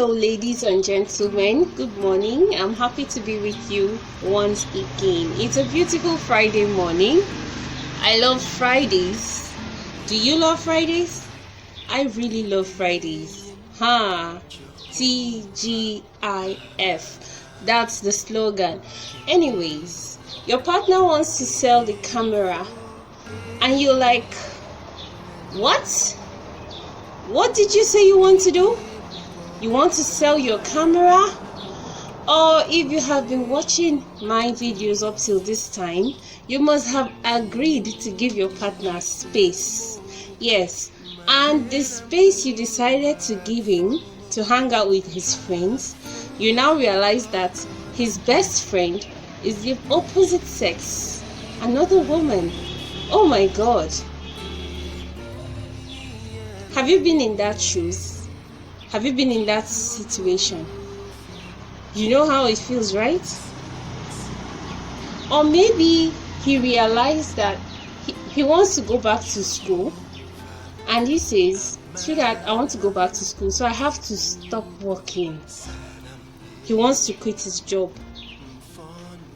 Hello, ladies and gentlemen. Good morning. I'm happy to be with you once again. It's a beautiful Friday morning. I love Fridays. Do you love Fridays? I really love Fridays. TGIF. That's the slogan. Anyways, your partner wants to sell the camera, and you're like, what? What did you say you want to do? You want to sell your camera? Or if you have been watching my videos up till this time, you must have agreed to give your partner space. Yes, and the space you decided to give him to hang out with his friends, you now realize that his best friend is the opposite sex, another woman. Oh my God. Have you been in that shoes? Have you been in that situation? You know how it feels, right? Or maybe he realized that he wants to go back to school, and he says, sweetheart, I want to go back to school, so I have to stop working. He wants to quit his job.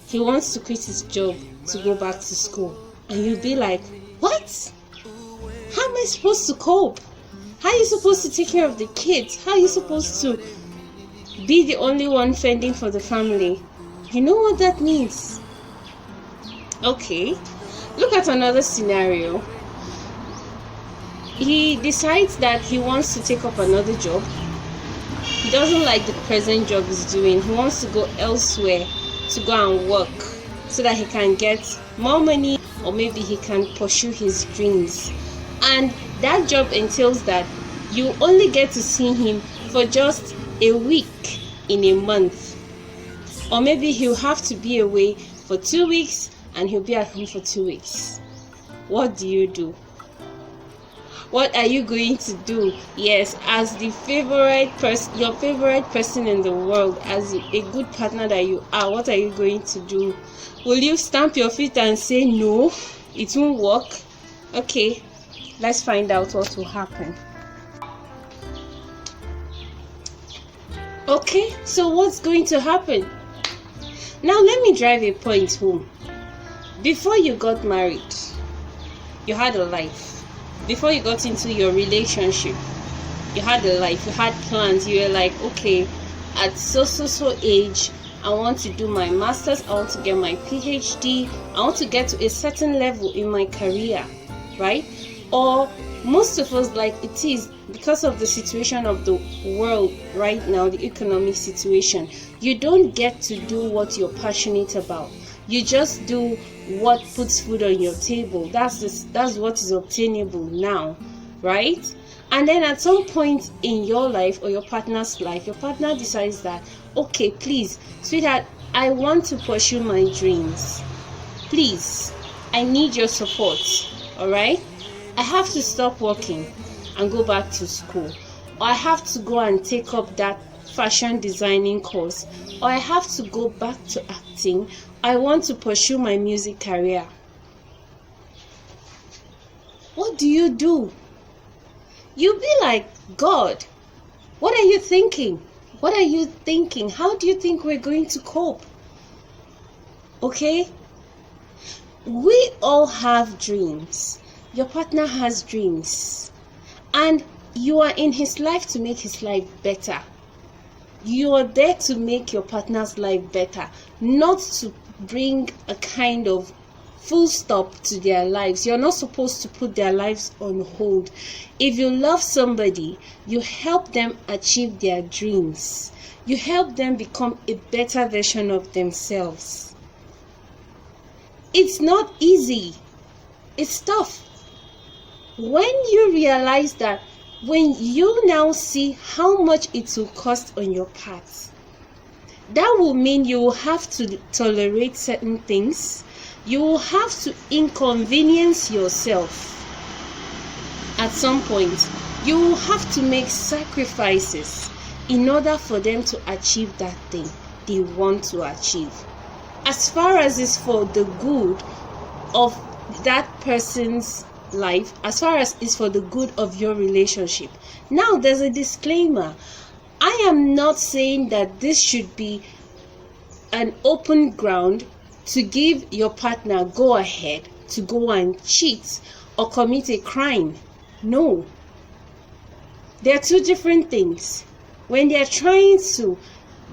He wants to quit his job to go back to school. And you'll be like, what? How am I supposed to cope? How are you supposed to take care of the kids? How are you supposed to be the only one fending for the family? You know what that means? Okay, look at another scenario. He decides that he wants to take up another job. He doesn't like the present job he's doing. He wants to go elsewhere to go and work so that he can get more money, or maybe he can pursue his dreams. And that job entails that you only get to see him for just a week in a month. Or maybe he'll have to be away for 2 weeks and he'll be at home for 2 weeks. What do you do? What are you going to do? Yes, as the favorite person, your favorite person in the world, as a good partner that you are, what are you going to do? Will you stamp your feet and say no, it won't work? Okay, let's find out what will happen. Okay, so what's going to happen? Now let me drive a point home. Before you got married, you had a life. Before you got into your relationship, you had a life, you had plans. You were like, okay, at so age, I want to do my master's, I want to get my PhD, I want to get to a certain level in my career, right? Or most of us, like it is, because of the situation of the world right now, the economic situation, you don't get to do what you're passionate about. You just do what puts food on your table. That's what is obtainable now, right? And then at some point in your life or your partner's life, your partner decides that, okay, please, sweetheart, I want to pursue my dreams. Please, I need your support, all right? I have to stop working and go back to school, or I have to go and take up that fashion designing course, or I have to go back to acting. I want to pursue my music career. What do? You'll be like, God, what are you thinking? What are you thinking? How do you think we're going to cope? Okay? We all have dreams. Your partner has dreams, and you are in his life to make his life better. You are there to make your partner's life better, not to bring a kind of full stop to their lives. You're not supposed to put their lives on hold. If you love somebody, you help them achieve their dreams. You help them become a better version of themselves. It's not easy. It's tough. When you realize that, when you now see how much it will cost on your part, that will mean you will have to tolerate certain things. You will have to inconvenience yourself. At some point, you will have to make sacrifices in order for them to achieve that thing they want to achieve. As far as it's for the good of that person's life, as far as it's for the good of your relationship. Now there's a disclaimer. I am not saying that this should be an open ground to give your partner go ahead to go and cheat or commit a crime. No. They are two different things. When they are trying to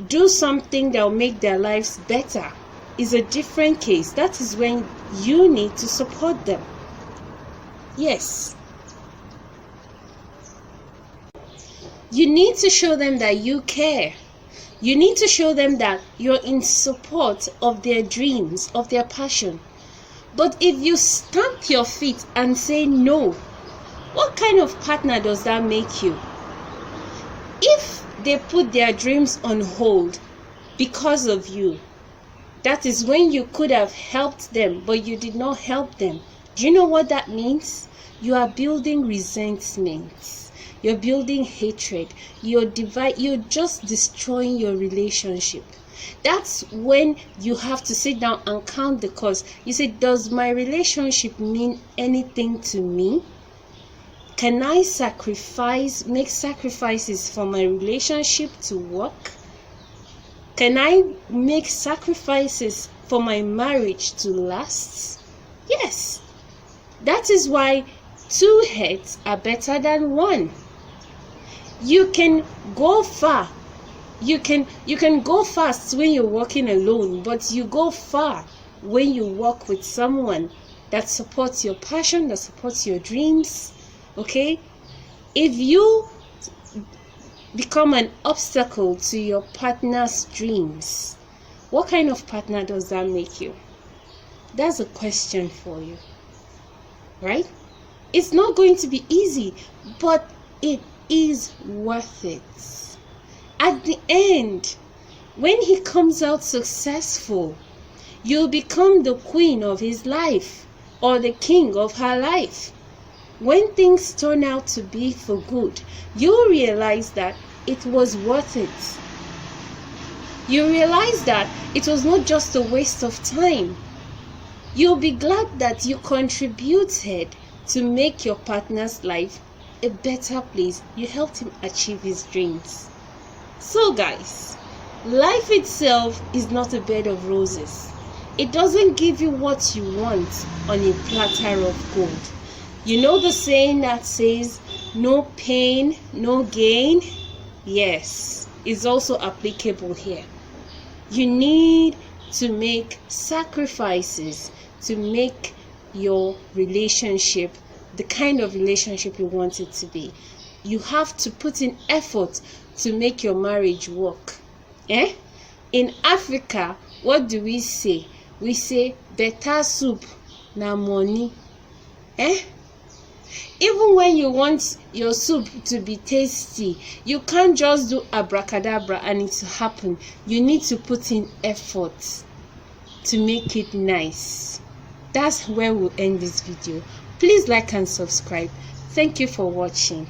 do something that will make their lives better, is a different case. That is when you need to support them. Yes. You need to show them that you care. You need to show them that you're in support of their dreams, of their passion. But if you stamp your feet and say no, what kind of partner does that make you? If they put their dreams on hold because of you, that is when you could have helped them, but you did not help them. Do you know what that means? You are building resentment. You're building hatred. You're just destroying your relationship. That's when you have to sit down and count the cost. You say, does my relationship mean anything to me? Can I make sacrifices for my relationship to work? Can I make sacrifices for my marriage to last? Yes. That is why 2 heads are better than 1. You can go far. You can go fast when you're walking alone, but you go far when you walk with someone that supports your passion, that supports your dreams. Okay? If you become an obstacle to your partner's dreams, what kind of partner does that make you? That's a question for you. Right? It's not going to be easy, but it is worth it. At the end, when he comes out successful, you'll become the queen of his life or the king of her life. When things turn out to be for good, you'll realize that it was worth it. You realize that it was not just a waste of time. You'll be glad that you contributed to make your partner's life a better place. You helped him achieve his dreams. So guys, life itself is not a bed of roses. It doesn't give you what you want on a platter of gold. You know the saying that says, no pain, no gain? Yes, it's also applicable here. You need to make sacrifices to make your relationship the kind of relationship you want it to be. You have to put in effort to make your marriage work. In Africa, what do we say? We say better soup na money. Even when you want your soup to be tasty, you can't just do abracadabra and it will happen. You need to put in effort to make it nice. That's where we'll end this video. Please like and subscribe. Thank you for watching.